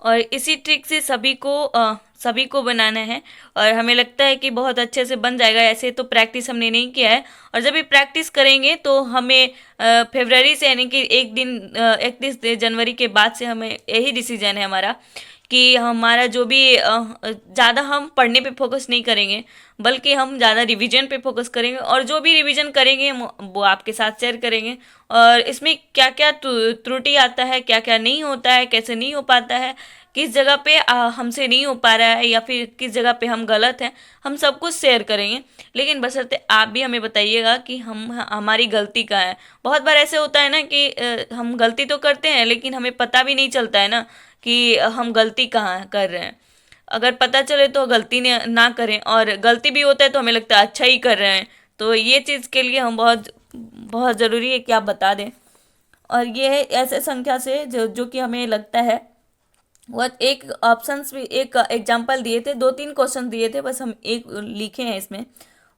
और इसी ट्रिक से सभी को बनाना है। और हमें लगता है कि बहुत अच्छे से बन जाएगा। ऐसे तो प्रैक्टिस हमने नहीं किया है, और जब भी प्रैक्टिस करेंगे तो हमें फरवरी से, यानी कि 31 जनवरी के बाद से हमें यही डिसीजन है हमारा कि हमारा जो भी ज़्यादा हम पढ़ने पे फोकस नहीं करेंगे, बल्कि हम ज़्यादा रिवीजन पे फोकस करेंगे, और जो भी रिवीजन करेंगे वो आपके साथ शेयर करेंगे। और इसमें क्या क्या त्रुटि आता है, क्या क्या नहीं होता है, कैसे नहीं हो पाता है, किस जगह पे हमसे नहीं हो पा रहा है, या फिर किस जगह पे हम गलत हैं, हम सब कुछ शेयर करेंगे। लेकिन बशर्ते आप भी हमें बताइएगा कि हमारी गलती कहाँ है। बहुत बार ऐसे होता है ना कि हम गलती तो करते हैं, लेकिन हमें पता भी नहीं चलता है ना कि हम गलती कहाँ कर रहे हैं। अगर पता चले तो गलती ना करें, और गलती भी होता है तो हमें लगता है अच्छा ही कर रहे हैं। तो ये चीज़ के लिए हम बहुत बहुत ज़रूरी है कि आप बता दें। और ये है ऐसे संख्या से जो जो कि हमें लगता है, वो एक ऑप्शंस भी, एक एग्जांपल दिए थे, 2-3 क्वेश्चन दिए थे, बस हम एक लिखे हैं इसमें।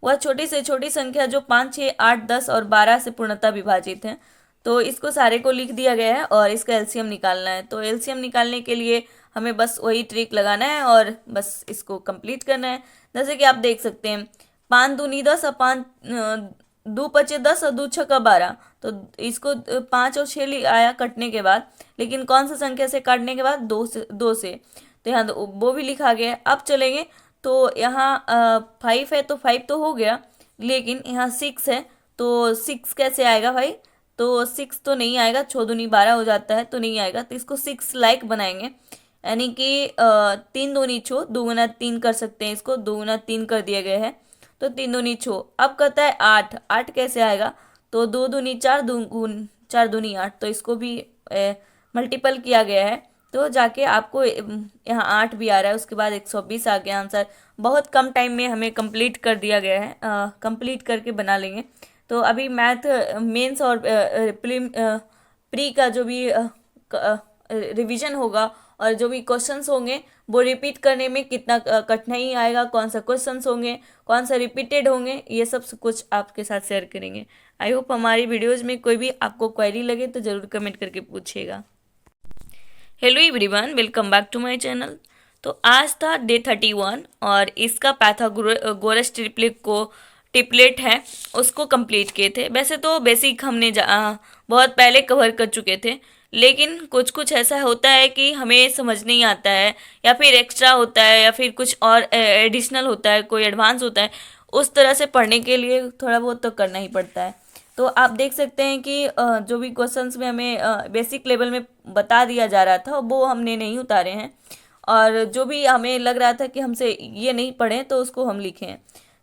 वह छोटी से छोटी संख्या जो 5, 6, 8, 10 और 12 से पूर्णतः विभाजित है। तो इसको सारे को लिख दिया गया है, और इसका एलसीएम निकालना है। तो एलसीएम निकालने के लिए हमें बस वही ट्रिक लगाना है और बस इसको कंप्लीट करना है। जैसे कि आप देख सकते हैं, 5 दूनी 10 और 5 दो पचे 10 और 2 छक्का 12। तो इसको 5 और 6 आया कटने के बाद, लेकिन कौन सा संख्या से काटने के बाद, दो से। तो यहाँ वो भी लिखा गया है। अब चलेंगे तो यहाँ 5 है तो 5 तो हो गया, लेकिन यहाँ 6 है, तो 6 कैसे आएगा भाई? तो 6 तो नहीं आएगा, 6 दूनी 12 हो जाता है, तो नहीं आएगा। तो इसको 6 लाइक बनाएंगे, यानी कि 3 दूनी 6, 2 गुना 3 कर सकते हैं, इसको 2 गुना 3 कर दिया गया है। तो 3 दूनी 6। अब कहता है 8, 8 कैसे आएगा? तो 2 दूनी 4, 4 दूनी 8, तो इसको भी मल्टीपल किया गया है। तो जाके आपको यहाँ 8 भी आ रहा है, उसके बाद 120 आ गया आंसर। बहुत कम टाइम में हमें कंप्लीट कर दिया गया है, कंप्लीट करके बना लेंगे। तो अभी मैथ मेंस और प्री का जो भी रिवीजन होगा, और जो भी क्वेश्चंस होंगे वो रिपीट करने में कितना कठिनाई आएगा, कौन सा क्वेश्चंस होंगे, कौन सा रिपीटेड होंगे, ये सब कुछ आपके साथ शेयर करेंगे। आई होप हमारी वीडियोज़ में कोई भी आपको क्वेरी लगे तो ज़रूर कमेंट करके पूछिएगा। Hello everyone, welcome back to my channel. तो आज था डे 31, और इसका पैथागोरस ट्रिपलेट है, उसको कंप्लीट किए थे। वैसे तो बेसिक हमने बहुत पहले कवर कर चुके थे, लेकिन कुछ कुछ ऐसा होता है कि हमें समझ नहीं आता है, या फिर एक्स्ट्रा होता है, या फिर कुछ और एडिशनल होता है, कोई एडवांस होता है। उस तरह से पढ़ने के लिए थोड़ा बहुत तो करना ही पड़ता है। तो आप देख सकते हैं कि जो भी क्वेश्चंस में हमें बेसिक लेवल में बता दिया जा रहा था वो हमने नहीं उतारे हैं, और जो भी हमें लग रहा था कि हमसे ये नहीं पढ़े तो उसको हम लिखें।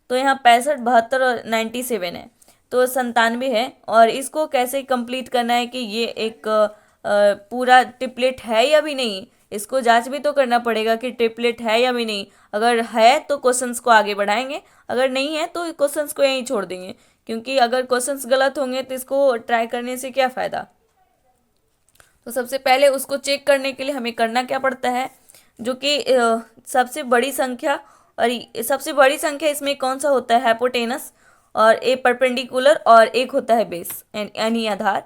तो यहाँ 65, 72 और 97 है, तो 97 है। और इसको कैसे कंप्लीट करना है कि ये एक पूरा ट्रिपलेट है या भी नहीं, इसको जांच भी तो करना पड़ेगा कि ट्रिपलेट है या भी नहीं। अगर है तो क्वेश्चंस को आगे बढ़ाएंगे, अगर नहीं है तो क्वेश्चंस को यहीं छोड़ देंगे, क्योंकि अगर क्वेश्चंस गलत होंगे तो इसको ट्राई करने से क्या फ़ायदा। तो सबसे पहले उसको चेक करने के लिए हमें करना क्या पड़ता है, जो कि सबसे बड़ी संख्या, और सबसे बड़ी संख्या इसमें कौन सा होता है? हाइपोटेनस, और एक परपेंडिकुलर, और एक होता है बेस यानी आधार।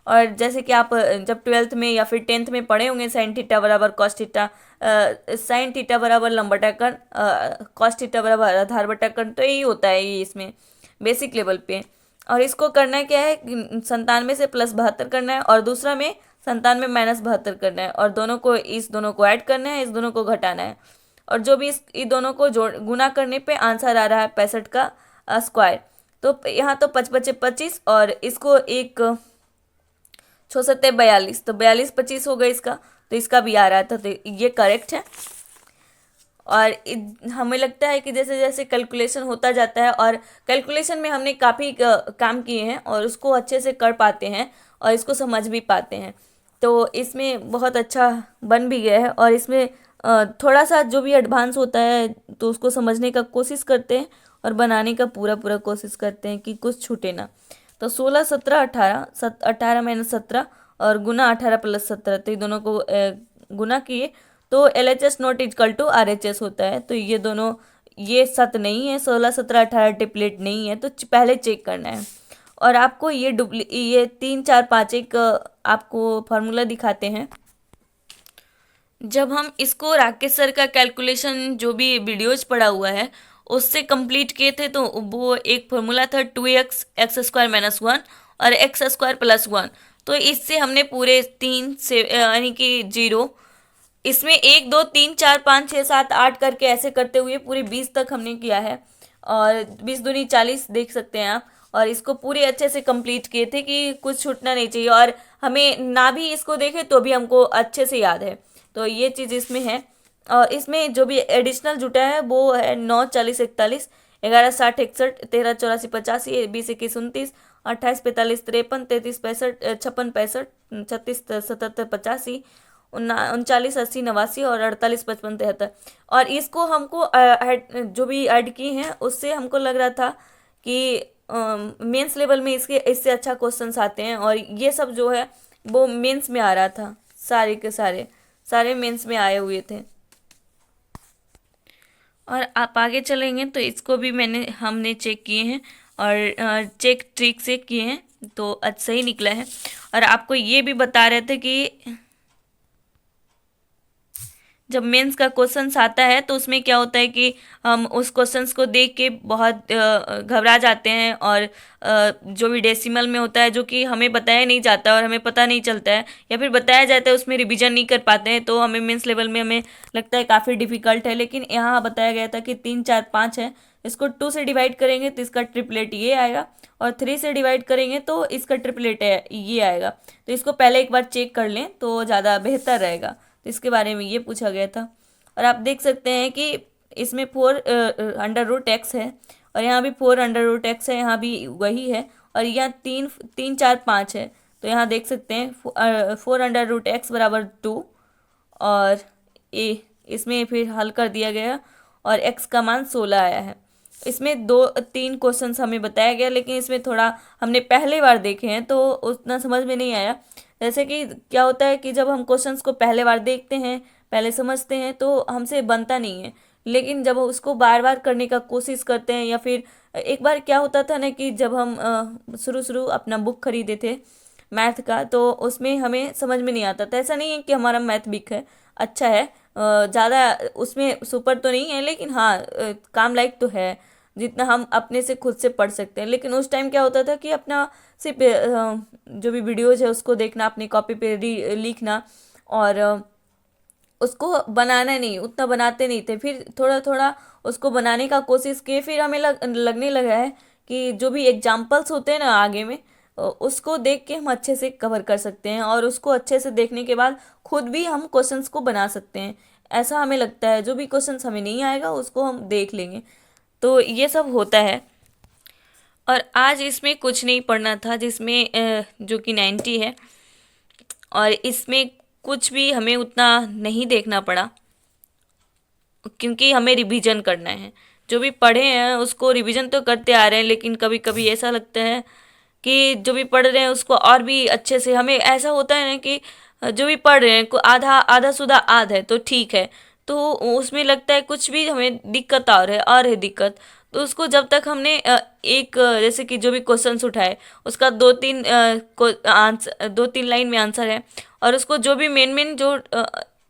और जैसे कि आप जब 12th में या फिर 10th में पढ़े होंगे, साइन थीटा बराबर कॉस थीटा, साइन थीटा बराबर लंब बटाकर कॉस थीटा बराबर आधार बटाकर, तो यही होता है ये इसमें बेसिक लेवल पे। और इसको करना क्या है, 97 से +72 करना है, और दूसरा में 97 -72 करना है, और दोनों को ऐड करना है, इस दोनों को घटाना है। और जो भी इन दोनों को जोड़ गुना करने पे आंसर आ रहा है 65 का स्क्वायर। तो यहाँ तो 5×5 = 25, और इसको एक 6×7 = 42, तो 42×25 हो गया इसका। तो इसका भी आ रहा था, तो ये करेक्ट है। और हमें लगता है कि जैसे जैसे कैलकुलेशन होता जाता है, और कैलकुलेशन में हमने काफ़ी काम किए हैं और उसको अच्छे से कर पाते हैं, और इसको समझ भी पाते हैं। तो इसमें बहुत अच्छा बन भी गया है, और इसमें थोड़ा सा जो भी एडवांस होता है तो उसको समझने का कोशिश करते हैं, और बनाने का पूरा पूरा कोशिश करते हैं कि कुछ छूटे ना। तो 16, 17, 18, 18 - 17, और गुना 18 + 17, तो ये दोनों को गुना किए तो LHS not equal to RHS होता है। तो ये दोनों, ये सत नहीं है, 16, 17, 18 ट्रिपलेट नहीं है, तो पहले चेक करना है। और आपको ये 3, 4, 5 एक आपको फार्मूला दिखाते हैं। जब हम इसको राकेश सर का कैलकुलेशन जो भी वीडियोज पड़ा हुआ है उससे कंप्लीट किए थे, तो वो एक फॉर्मूला था 2x x square minus one और एक्स स्क्वायर प्लस वन। तो इससे हमने पूरे तीन से यानी कि जीरो, इसमें एक दो तीन चार पाँच छः सात आठ करके ऐसे करते हुए पूरे 20 तक हमने किया है। और 20 दूनी 40 देख सकते हैं आप। और इसको पूरे अच्छे से कंप्लीट किए थे कि कुछ छूटना नहीं चाहिए, और हमें ना भी इसको देखे तो भी हमको अच्छे से याद है। तो ये चीज़ इसमें है। और इसमें जो भी एडिशनल जुटा है वो है 9 40 41 11 60 61 13 84 85 20 21 29 28 45 53 53 56 57 65 36 77 85 39 80 89 और 48 55 73। और इसको हमको जो भी ऐड किए हैं उससे हमको लग रहा था कि मेंस लेवल में इसके इससे अच्छा क्वेश्चंस आते हैं, और ये सब जो है वो मेंस में आ रहा था। सारे के सारे सारे मेंस में आए हुए थे। और आप आगे चलेंगे तो इसको भी हमने चेक किए हैं, और चेक ट्रिक से किए हैं, तो अच्छा सही निकला है। और आपको ये भी बता रहे थे कि जब मेंस का क्वेश्चंस आता है तो उसमें क्या होता है कि हम उस क्वेश्चंस को देख के बहुत घबरा जाते हैं, और जो भी डेसिमल में होता है जो कि हमें बताया नहीं जाता और हमें पता नहीं चलता है, या फिर बताया जाता है उसमें रिवीजन नहीं कर पाते हैं, तो हमें मेंस लेवल में हमें लगता है काफ़ी डिफिकल्ट है। लेकिन यहाँ बताया गया था कि 3 4 5 है, इसको 2 से डिवाइड करेंगे तो इसका ट्रिपलेट ये आएगा, और 3 से डिवाइड करेंगे तो इसका ट्रिपलेट है ये आएगा। तो इसको पहले एक बार चेक कर लें तो ज़्यादा बेहतर रहेगा। तो इसके बारे में ये पूछा गया था। और आप देख सकते हैं कि इसमें 4 अंडर रूट एक्स है, और यहाँ भी 4 अंडर रूट एक्स है, यहाँ भी वही है, और यहाँ 3 3 4 5 है। तो यहाँ देख सकते हैं 4 अंडर रूट एक्स बराबर 2, और इसमें फिर हल कर दिया गया और एक्स का मान 16 आया है। इसमें 2 3 क्वेश्चंस हमें बताया गया, लेकिन इसमें थोड़ा हमने पहले बार देखे हैं तो उतना समझ में नहीं आया। जैसे कि क्या होता है कि जब हम क्वेश्चंस को पहले बार देखते हैं, पहले समझते हैं, तो हमसे बनता नहीं है। लेकिन जब उसको बार बार करने का कोशिश करते हैं, या फिर एक बार क्या होता था ना कि जब हम शुरू शुरू अपना बुक खरीदे थे मैथ का, तो उसमें हमें समझ में नहीं आता था। ऐसा नहीं है कि हमारा मैथ वीक है, अच्छा है, ज़्यादा उसमें सुपर तो नहीं है, लेकिन हाँ काम लायक तो है, जितना हम अपने से खुद से पढ़ सकते हैं। लेकिन उस टाइम क्या होता था कि अपना सिर्फ जो भी वीडियोज है उसको देखना, अपनी कॉपी पे लिखना, और उसको बनाना नहीं, उतना बनाते नहीं थे। फिर थोड़ा थोड़ा उसको बनाने का कोशिश किए, फिर हमें लगने लगा है कि जो भी एग्जाम्पल्स होते हैं ना आगे में, उसको देख के हम अच्छे से कवर कर सकते हैं, और उसको अच्छे से देखने के बाद खुद भी हम क्वेश्चंस को बना सकते हैं। ऐसा हमें लगता है, जो भी क्वेश्चंस हमें नहीं आएगा उसको हम देख लेंगे। तो ये सब होता है। और आज इसमें कुछ नहीं पढ़ना था, जिसमें जो कि 90 है, और इसमें कुछ भी हमें उतना नहीं देखना पड़ा, क्योंकि हमें रिवीजन करना है। जो भी पढ़े हैं उसको रिवीजन तो करते आ रहे हैं, लेकिन कभी कभी ऐसा लगता है कि जो भी पढ़ रहे हैं उसको और भी अच्छे से, हमें ऐसा होता है ना कि जो भी पढ़ रहे हैं को आधा आधा सुधा आध है तो ठीक है, तो उसमें लगता है कुछ भी हमें दिक्कत और है दिक्कत। तो उसको जब तक हमने जैसे कि जो भी क्वेश्चंस उठाए उसका 2 3 लाइन में आंसर है, और उसको जो भी मेन मेन जो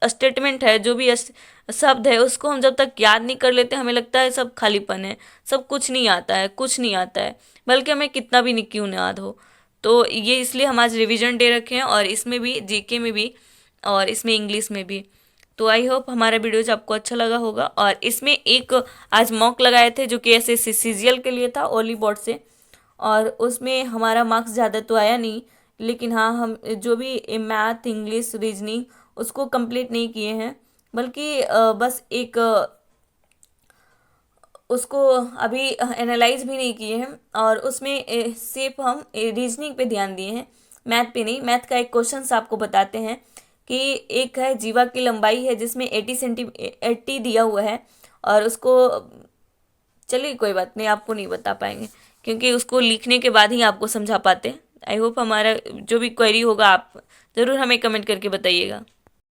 स्टेटमेंट है, जो भी शब्द है, उसको हम जब तक याद नहीं कर लेते हमें लगता है सब खालीपन है, सब कुछ नहीं आता है, कुछ नहीं आता है, बल्कि हमें कितना भी नहीं क्यों ना याद हो। तो ये इसलिए हम आज रिवीजन डे रखे हैं, और इसमें भी जीके में भी और इसमें इंग्लिश में भी। तो आई होप हमारा वीडियोज आपको अच्छा लगा होगा। और इसमें एक आज मॉक लगाए थे जो कि ऐसे सीजीएल के लिए था ओली बोर्ड से, और उसमें हमारा मार्क्स ज़्यादा तो आया नहीं, लेकिन हाँ हम जो भी मैथ इंग्लिश रीजनिंग उसको कंप्लीट नहीं किए हैं, बल्कि बस एक उसको अभी एनालाइज भी नहीं किए हैं, और उसमें सिर्फ हम रीजनिंग पे ध्यान दिए हैं, मैथ पे नहीं। मैथ का एक क्वेश्चन आपको बताते हैं कि एक है जीवा की लंबाई है जिसमें 80 दिया हुआ है, और उसको चलिए कोई बात नहीं, आपको नहीं बता पाएंगे क्योंकि उसको लिखने के बाद ही आपको समझा पाते। आई होप हमारा जो भी क्वेरी होगा आप ज़रूर हमें कमेंट करके बताइएगा।